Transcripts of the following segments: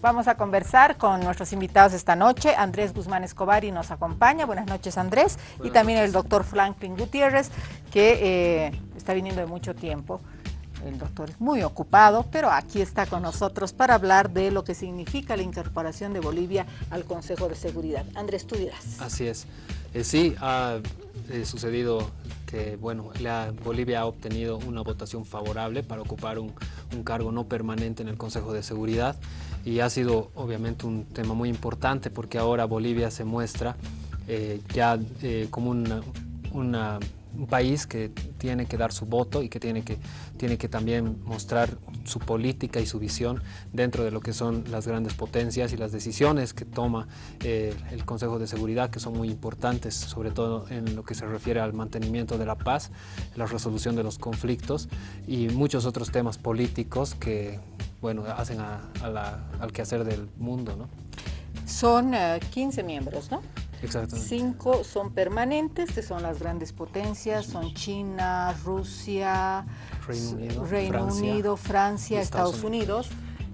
Vamos a conversar con nuestros invitados esta noche. Andrés Guzmán Escobar nos acompaña. Buenas noches, Andrés. Y también el doctor Franklin Gutiérrez, que está viniendo de mucho tiempo. El doctor es muy ocupado, pero aquí está con nosotros para hablar de lo que significa la incorporación de Bolivia al Consejo de Seguridad. Andrés, tú dirás. Así es. Sí, ha sucedido que Bolivia ha obtenido una votación favorable para ocupar un cargo no permanente en el Consejo de Seguridad, y ha sido obviamente un tema muy importante porque ahora Bolivia se muestra como un país que tiene que dar su voto y que tiene que también mostrar su política y su visión dentro de lo que son las grandes potencias y las decisiones que toma el Consejo de Seguridad, que son muy importantes, sobre todo en lo que se refiere al mantenimiento de la paz, la resolución de los conflictos y muchos otros temas políticos que hacen al quehacer del mundo, ¿no? Son 15 miembros, ¿no? Exactamente. 5 son permanentes, que son las grandes potencias, son China, Rusia, Reino Unido, Francia, Estados Unidos.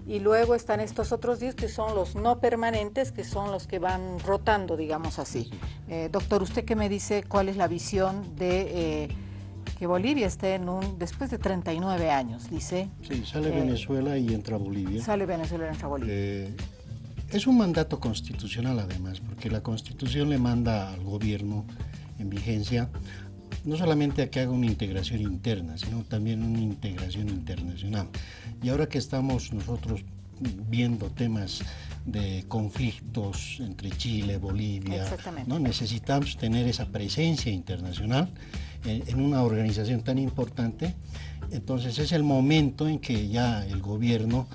Y luego están estos otros 10 que son los no permanentes, que son los que van rotando, digamos así. Doctor, ¿usted qué me dice? ¿Cuál es la visión de que Bolivia esté después de 39 años, dice? Sí, sale Venezuela y entra Bolivia. Sale Venezuela y entra Bolivia. Es un mandato constitucional además, porque la Constitución le manda al gobierno en vigencia no solamente a que haga una integración interna, sino también una integración internacional. Y ahora que estamos nosotros viendo temas de conflictos entre Chile, Bolivia, ¿no? Necesitamos tener esa presencia internacional en una organización tan importante. Entonces es el momento en que ya el gobierno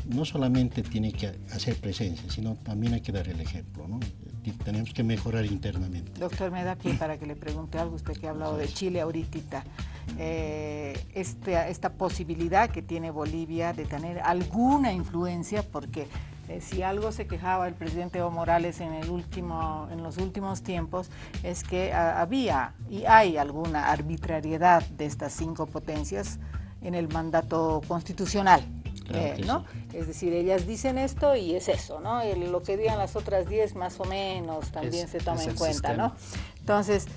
no solamente tiene que hacer presencia, sino también hay que dar el ejemplo, ¿no? Tenemos que mejorar internamente. Doctor, me da pie para que le pregunte algo, usted que ha hablado de Chile ahorita. Esta posibilidad que tiene Bolivia de tener alguna influencia, porque si algo se quejaba el presidente Evo Morales en los últimos tiempos, es que había y hay alguna arbitrariedad de estas 5 potencias en el mandato constitucional. Claro ¿no? Sí. Es decir, ellas dicen esto y es eso, ¿no? Lo que digan las otras 10 más o menos también se toma en cuenta, sistema, ¿no? Entonces,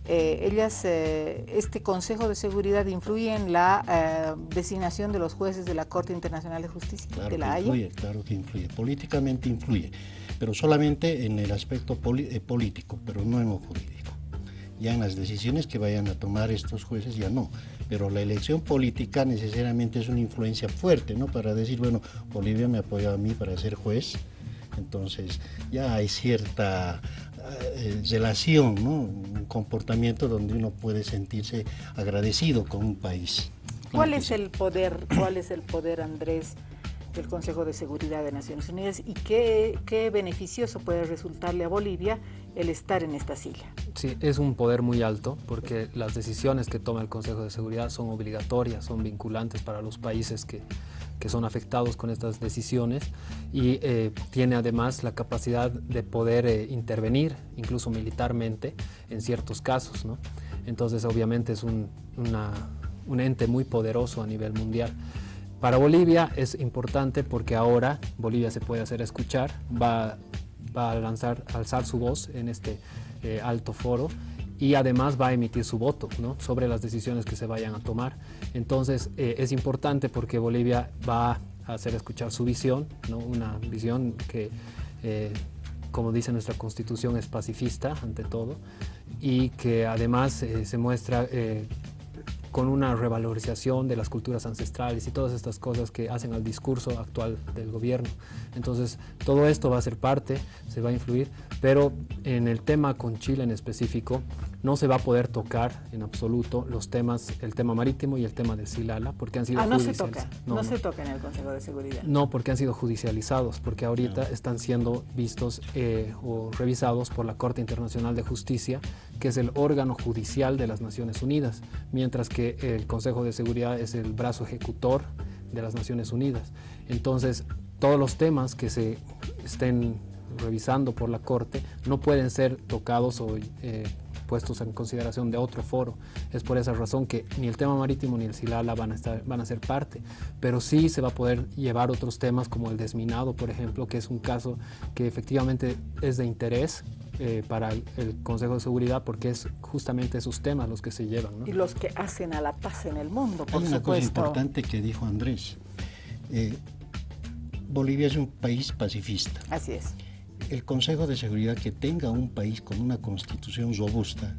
este Consejo de Seguridad influye en la designación de los jueces de la Corte Internacional de Justicia, claro de la Haya. Claro que influye, políticamente influye, pero solamente en el aspecto político, pero no en lo jurídico. Ya en las decisiones que vayan a tomar estos jueces ya no, pero la elección política necesariamente es una influencia fuerte, ¿no? Para decir, bueno, Bolivia me apoya a mí para ser juez, entonces ya hay cierta relación, ¿no? Un comportamiento donde uno puede sentirse agradecido con un país. ¿Cuál es el poder, Andrés, del Consejo de Seguridad de Naciones Unidas y qué beneficioso puede resultarle a Bolivia el estar en esta silla? Sí, es un poder muy alto porque las decisiones que toma el Consejo de Seguridad son obligatorias, son vinculantes para los países que son afectados con estas decisiones, y tiene además la capacidad de poder intervenir incluso militarmente en ciertos casos, ¿no? Entonces obviamente es un ente muy poderoso a nivel mundial. Para Bolivia es importante porque ahora Bolivia se puede hacer escuchar, va a alzar su voz en este alto foro, y además va a emitir su voto, ¿no? Sobre las decisiones que se vayan a tomar. Entonces es importante porque Bolivia va a hacer escuchar su visión, ¿no? Una visión que, como dice nuestra Constitución, es pacifista ante todo, y que además se muestra con una revalorización de las culturas ancestrales y todas estas cosas que hacen al discurso actual del gobierno. Entonces, todo esto va a ser parte, se va a influir, pero en el tema con Chile en específico, no se va a poder tocar en absoluto el tema marítimo y el tema del Silala, porque han sido judicializados. No se toca en el Consejo de Seguridad. No, porque han sido judicializados, porque ahorita están siendo vistos o revisados por la Corte Internacional de Justicia, que es el órgano judicial de las Naciones Unidas, mientras que el Consejo de Seguridad es el brazo ejecutor de las Naciones Unidas. Entonces, todos los temas que se estén revisando por la Corte no pueden ser tocados puestos en consideración de otro foro. Es por esa razón que ni el tema marítimo ni el Xilala van a ser parte, pero sí se va a poder llevar otros temas como el desminado, por ejemplo, que es un caso que efectivamente es de interés para el Consejo de Seguridad, porque es justamente esos temas los que se llevan, ¿no? Y los que hacen a la paz en el mundo, por Hay una supuesto. cosa importante que dijo Andrés. Bolivia es un país pacifista. Así es. El Consejo de Seguridad que tenga un país con una constitución robusta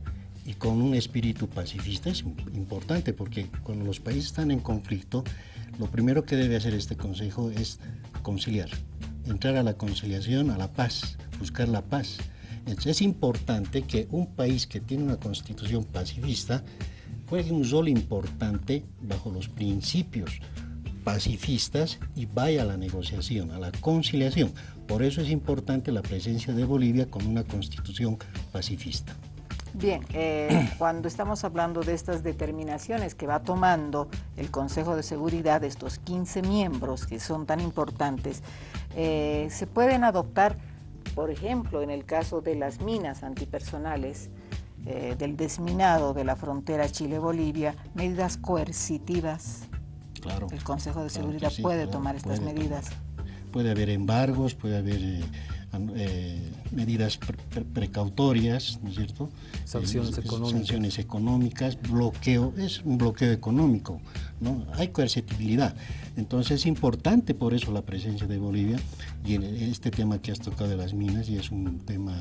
y con un espíritu pacifista es importante, porque cuando los países están en conflicto, lo primero que debe hacer este Consejo es conciliar, entrar a la conciliación, a la paz, buscar la paz. Entonces, es importante que un país que tiene una constitución pacifista juegue un rol importante bajo los principios pacifistas y vaya a la negociación, a la conciliación. Por eso es importante la presencia de Bolivia con una constitución pacifista. Bien, cuando estamos hablando de estas determinaciones que va tomando el Consejo de Seguridad, estos 15 miembros que son tan importantes, se pueden adoptar, por ejemplo, en el caso de las minas antipersonales, del desminado de la frontera Chile-Bolivia, medidas coercitivas. Claro, el Consejo de Seguridad puede tomar estas medidas. Puede haber embargos, puede haber medidas precautorias, ¿no es cierto? Sanciones económicas, bloqueo, es un bloqueo económico, ¿no? Hay coercitibilidad. Entonces es importante por eso la presencia de Bolivia, y en este tema que has tocado de las minas, y es un tema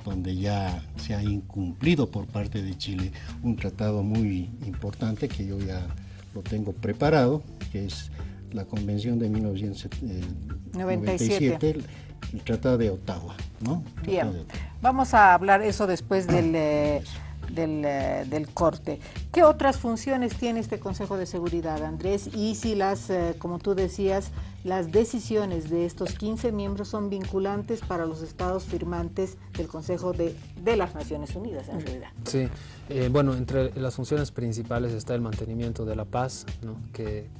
donde ya se ha incumplido por parte de Chile un tratado muy importante que yo ya lo tengo preparado, que es la Convención de 1997, el Tratado de Ottawa, ¿no? Bien, vamos a hablar eso después del corte. ¿Qué otras funciones tiene este Consejo de Seguridad, Andrés? Y si como tú decías, las decisiones de estos 15 miembros son vinculantes para los estados firmantes del Consejo de las Naciones Unidas, en realidad. Sí, bueno, entre las funciones principales está el mantenimiento de la paz, ¿no? Que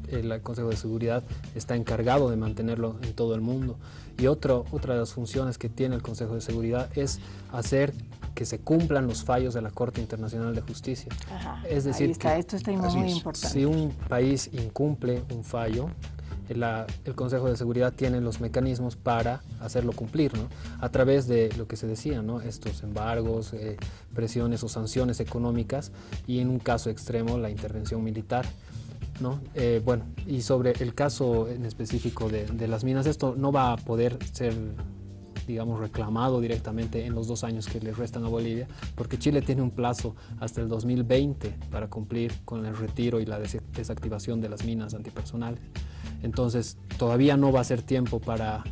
el Consejo de Seguridad está encargado de mantenerlo en todo el mundo. Y otra de las funciones que tiene el Consejo de Seguridad es hacer que se cumplan los fallos de la Corte Internacional de Justicia. Ajá, es decir, esto está muy importante. Si un país incumple un fallo, el Consejo de Seguridad tiene los mecanismos para hacerlo cumplir, ¿no? A través de lo que se decía, ¿no? Estos embargos, presiones o sanciones económicas, y en un caso extremo la intervención militar, ¿no? Bueno, y sobre el caso en específico de las minas, esto no va a poder ser, digamos, reclamado directamente en los 2 años que le restan a Bolivia, porque Chile tiene un plazo hasta el 2020 para cumplir con el retiro y la desactivación de las minas antipersonales. Entonces, todavía no va a ser tiempo para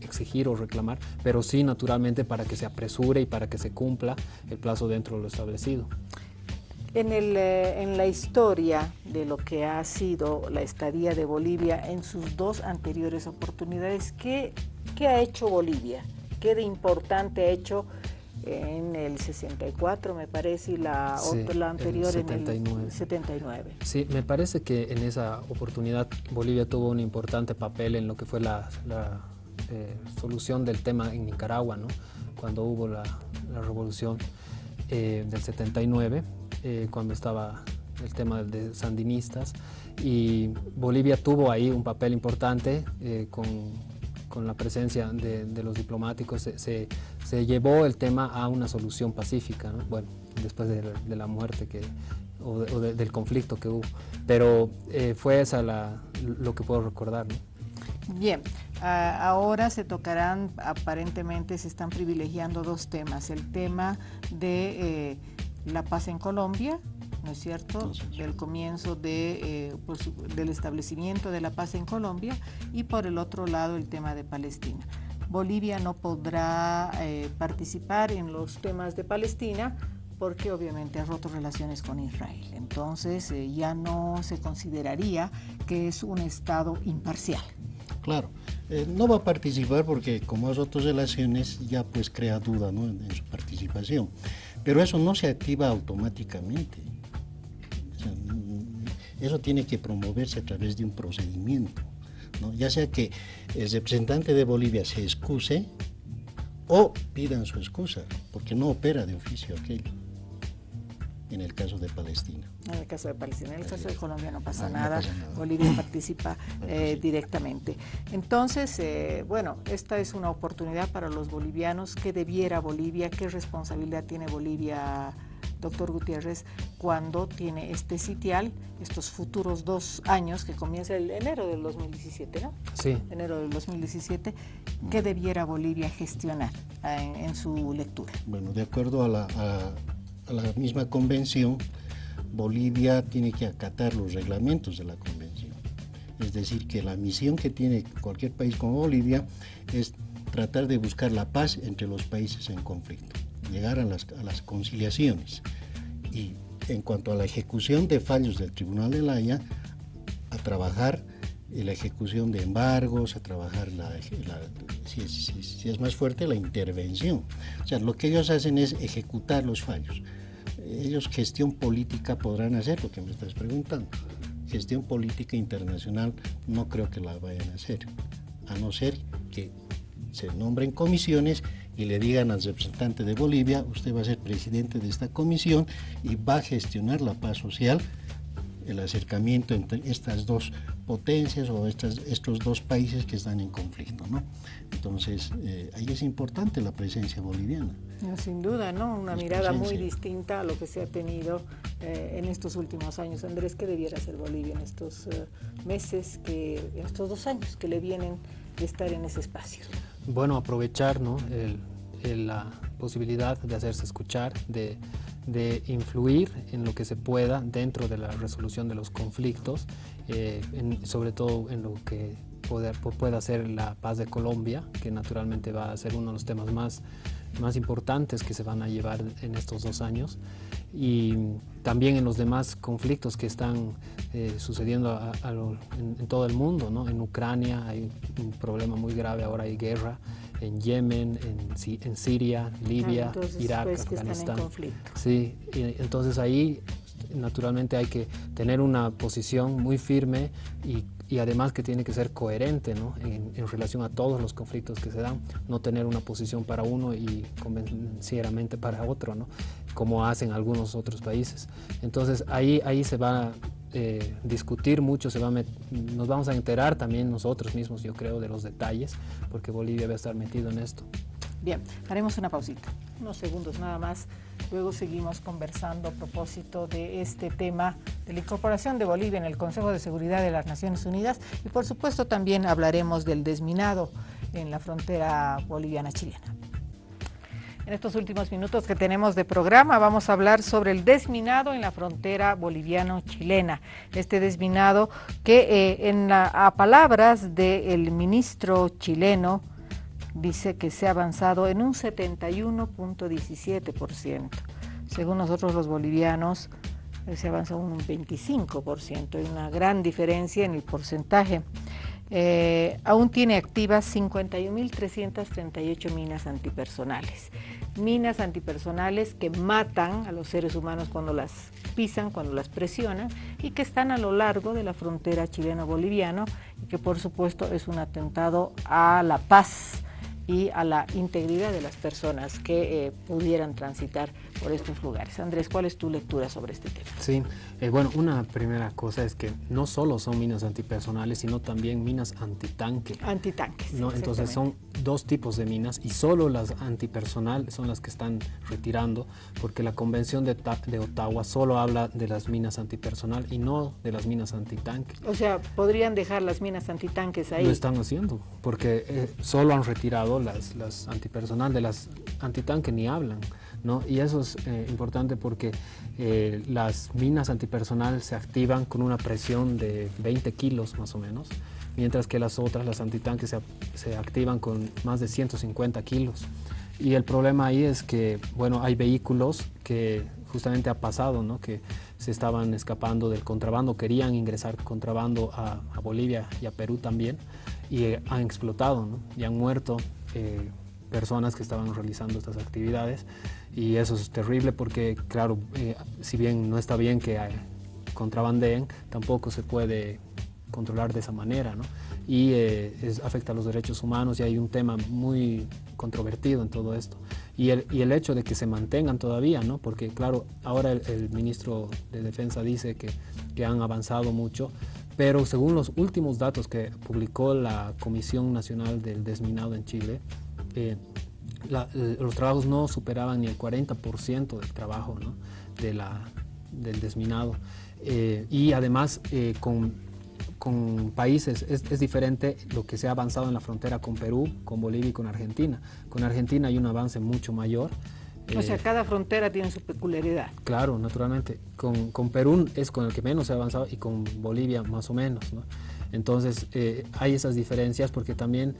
exigir o reclamar, pero sí, naturalmente, para que se apresure y para que se cumpla el plazo dentro de lo establecido. En la historia de lo que ha sido la estadía de Bolivia en sus 2 anteriores oportunidades, ¿qué ha hecho Bolivia? ¿Qué de importante ha hecho en el 64, me parece, y la anterior en el 79? Sí, me parece que en esa oportunidad Bolivia tuvo un importante papel en lo que fue la solución del tema en Nicaragua, ¿no? Cuando hubo la revolución del 79, cuando estaba el tema de sandinistas, y Bolivia tuvo ahí un papel importante con la presencia de los diplomáticos. Se llevó el tema a una solución pacífica, ¿no? Bueno, después de la muerte del conflicto que hubo, pero fue esa lo que puedo recordar, ¿no? Bien, ahora se tocarán, aparentemente se están privilegiando 2 temas, el tema de la paz en Colombia, ¿no es cierto?, del comienzo del establecimiento de la paz en Colombia, y por el otro lado el tema de Palestina. Bolivia no podrá participar en los temas de Palestina porque obviamente ha roto relaciones con Israel, entonces ya no se consideraría que es un Estado imparcial. Claro, no va a participar porque como ha roto relaciones ya pues crea duda, ¿no?, en su participación, pero eso no se activa automáticamente. O sea, eso tiene que promoverse a través de un procedimiento, ¿no? Ya sea que el representante de Bolivia se excuse o pidan su excusa, porque no opera de oficio aquello, en el caso de Palestina. En el caso de Palestina, en el caso de Colombia no pasa nada, Bolivia participa directamente. Entonces, bueno, esta es una oportunidad para los bolivianos. ¿Qué debiera Bolivia? ¿Qué responsabilidad tiene Bolivia, doctor Gutiérrez, cuando tiene este sitial, estos futuros 2 años, que comienza el enero del 2017, ¿no? Sí. Enero del 2017, ¿qué debiera Bolivia gestionar en su lectura? Bueno, de acuerdo a la misma convención, Bolivia tiene que acatar los reglamentos de la convención. Es decir, que la misión que tiene cualquier país como Bolivia es tratar de buscar la paz entre los países en conflicto, llegar a las conciliaciones. Y en cuanto a la ejecución de fallos del Tribunal de La Haya, a trabajar en la ejecución de embargos, a trabajar si es más fuerte, la intervención. O sea, lo que ellos hacen es ejecutar los fallos. Ellos gestión política podrán hacer, lo que me estás preguntando. Gestión política internacional no creo que la vayan a hacer, a no ser que se nombren comisiones y le digan al representante de Bolivia, usted va a ser presidente de esta comisión y va a gestionar la paz social, el acercamiento entre estas dos potencias o estos dos países que están en conflicto, ¿no? Entonces, ahí es importante la presencia boliviana. Sin duda, ¿no? Una mirada muy distinta a lo que se ha tenido en estos últimos años. Andrés, ¿qué debiera hacer Bolivia en estos meses, en estos 2 años que le vienen de estar en ese espacio? Bueno, aprovechar, ¿no?, la posibilidad de hacerse escuchar, de influir en lo que se pueda dentro de la resolución de los conflictos, sobre todo en lo que pueda ser la paz de Colombia, que naturalmente va a ser uno de los temas más importantes que se van a llevar en estos 2 años, y también en los demás conflictos que están sucediendo en todo el mundo, ¿no? En Ucrania hay un problema muy grave, ahora hay guerra, en Yemen, en Siria, Libia, Irak, Afganistán. Sí, entonces ahí naturalmente hay que tener una posición muy firme y además que tiene que ser coherente, ¿no?, en relación a todos los conflictos que se dan, no tener una posición para uno y convencieramente para otro, ¿no?, como hacen algunos otros países. Entonces ahí se va a discutir mucho, nos vamos a enterar también nosotros mismos, yo creo, de los detalles, porque Bolivia va a estar metido en esto. Bien, haremos una pausita, unos segundos nada más. Luego seguimos conversando a propósito de este tema de la incorporación de Bolivia en el Consejo de Seguridad de las Naciones Unidas y por supuesto también hablaremos del desminado en la frontera boliviana-chilena. En estos últimos minutos que tenemos de programa vamos a hablar sobre el desminado en la frontera boliviano-chilena. Este desminado que a palabras del ministro chileno dice que se ha avanzado en un 71.17%. Según nosotros los bolivianos se ha avanzado un 25%, hay una gran diferencia en el porcentaje. Aún tiene activas 51.338 minas antipersonales. Minas antipersonales que matan a los seres humanos cuando las pisan, cuando las presionan y que están a lo largo de la frontera chileno-boliviano y que por supuesto es un atentado a la paz y a la integridad de las personas que pudieran transitar por estos lugares. Andrés, ¿cuál es tu lectura sobre este tema? Sí, bueno, una primera cosa es que no solo son minas antipersonales, sino también minas antitanque. Antitanques, ¿no? Entonces son 2 tipos de minas y solo las antipersonal son las que están retirando, porque la Convención de Ottawa solo habla de las minas antipersonal y no de las minas antitanque. O sea, ¿podrían dejar las minas antitanques ahí? Lo están haciendo, porque solo han retirado las antipersonal, de las antitanque ni hablan, ¿no? Y eso es importante porque las minas antipersonal se activan con una presión de 20 kilos más o menos, mientras que las otras, las antitanques, se activan con más de 150 kilos. Y el problema ahí es que, bueno, hay vehículos que justamente ha pasado, ¿no?, que se estaban escapando del contrabando, querían ingresar contrabando a Bolivia y a Perú también, y han explotado, ¿no?, y han muerto personas que estaban realizando estas actividades, y eso es terrible porque, claro, si bien no está bien que contrabandeen, tampoco se puede controlar de esa manera, ¿no? Y afecta a los derechos humanos y hay un tema muy controvertido en todo esto. Y el hecho de que se mantengan todavía, ¿no? Porque claro, ahora el ministro de Defensa dice que han avanzado mucho, pero según los últimos datos que publicó la Comisión Nacional del Desminado en Chile, los trabajos no superaban ni el 40% del trabajo, ¿no? del desminado. Y además con países es diferente lo que se ha avanzado en la frontera con Perú, con Bolivia y con Argentina. Con Argentina hay un avance mucho mayor. O sea, cada frontera tiene su peculiaridad. Claro, naturalmente. Con Perú es con el que menos se ha avanzado y con Bolivia más o menos, ¿no? Entonces hay esas diferencias porque también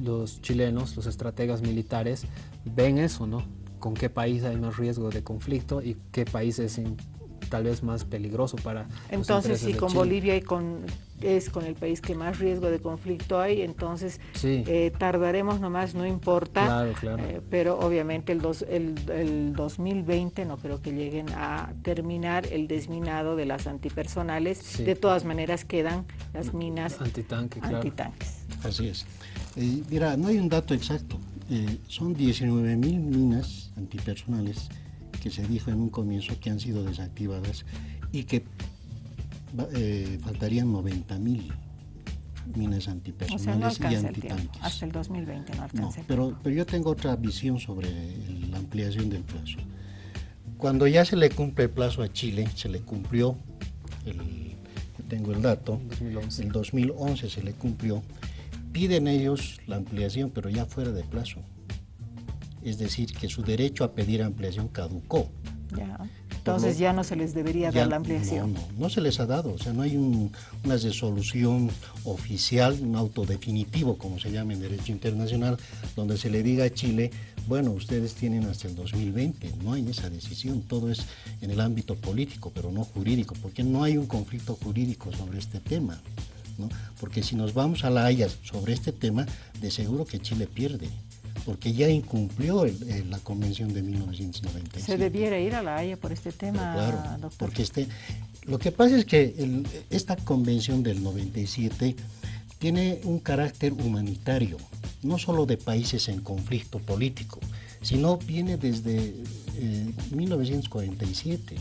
los chilenos, los estrategas militares, ven eso, ¿no? Con qué país hay más riesgo de conflicto y qué país es tal vez más peligroso para entonces si con Chile. Bolivia es con el país que más riesgo de conflicto hay, entonces sí. Tardaremos nomás, no importa, claro, claro. Pero obviamente el 2020 no creo que lleguen a terminar el desminado de las antipersonales, sí. De todas maneras quedan las minas antitanques. Así es. Mira, no hay un dato exacto, son 19.000 minas antipersonales que se dijo en un comienzo que han sido desactivadas y que faltarían 90.000 minas antipersonales, o sea, no y antitanques. Hasta el 2020 no alcanza. No, pero yo tengo otra visión sobre la ampliación del plazo. Cuando ya se le cumple el plazo a Chile, se le cumplió, tengo el dato, 2011. El 2011 se le cumplió, piden ellos la ampliación, pero ya fuera de plazo. Es decir, que su derecho a pedir ampliación caducó. Ya. Entonces ya no se les debería dar la ampliación. No se les ha dado, o sea, no hay una resolución oficial, un auto definitivo, como se llama en derecho internacional, donde se le diga a Chile, bueno, ustedes tienen hasta el 2020, no hay esa decisión, todo es en el ámbito político, pero no jurídico, porque no hay un conflicto jurídico sobre este tema, ¿no? Porque si nos vamos a La Haya sobre este tema, de seguro que Chile pierde, porque ya incumplió la Convención de 1997. Se debiera ir a La Haya por este tema, claro, doctor. Porque lo que pasa es que esta Convención del 97 tiene un carácter humanitario, no solo de países en conflicto político, sino viene desde 1947.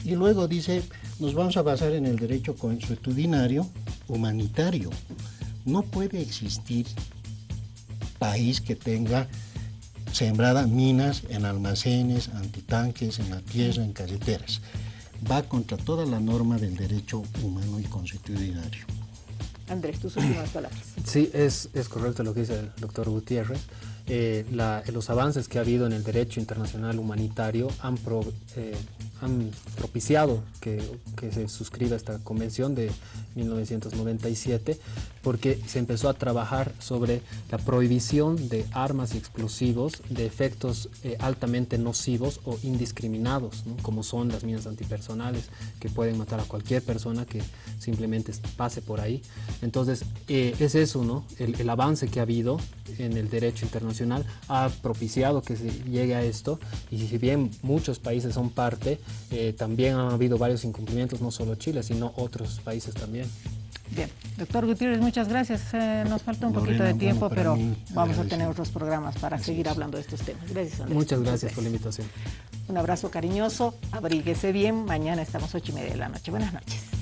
Y luego dice, nos vamos a basar en el derecho consuetudinario humanitario. No puede existir país que tenga sembrada minas en almacenes, antitanques, en la tierra, en carreteras. Va contra toda la norma del derecho humano y consuetudinario. Andrés, tus últimas palabras. Sí, es correcto lo que dice el doctor Gutiérrez. Los avances que ha habido en el derecho internacional humanitario han propiciado que se suscriba esta convención de 1997, porque se empezó a trabajar sobre la prohibición de armas y explosivos de efectos altamente nocivos o indiscriminados, ¿no? Como son las minas antipersonales, que pueden matar a cualquier persona que simplemente pase por ahí. Entonces, es eso, ¿no? El avance que ha habido en el derecho internacional ha propiciado que se llegue a esto, y si bien muchos países son parte, también han habido varios incumplimientos, no solo Chile, sino otros países también. Bien, doctor Gutiérrez, muchas gracias. Nos falta un poquito de tiempo, pero vamos a tener otros programas para seguir hablando de estos temas. Gracias, Andrés. Muchas gracias por la invitación. Un abrazo cariñoso, abríguese bien. Mañana estamos 8:30 de la noche. Buenas noches.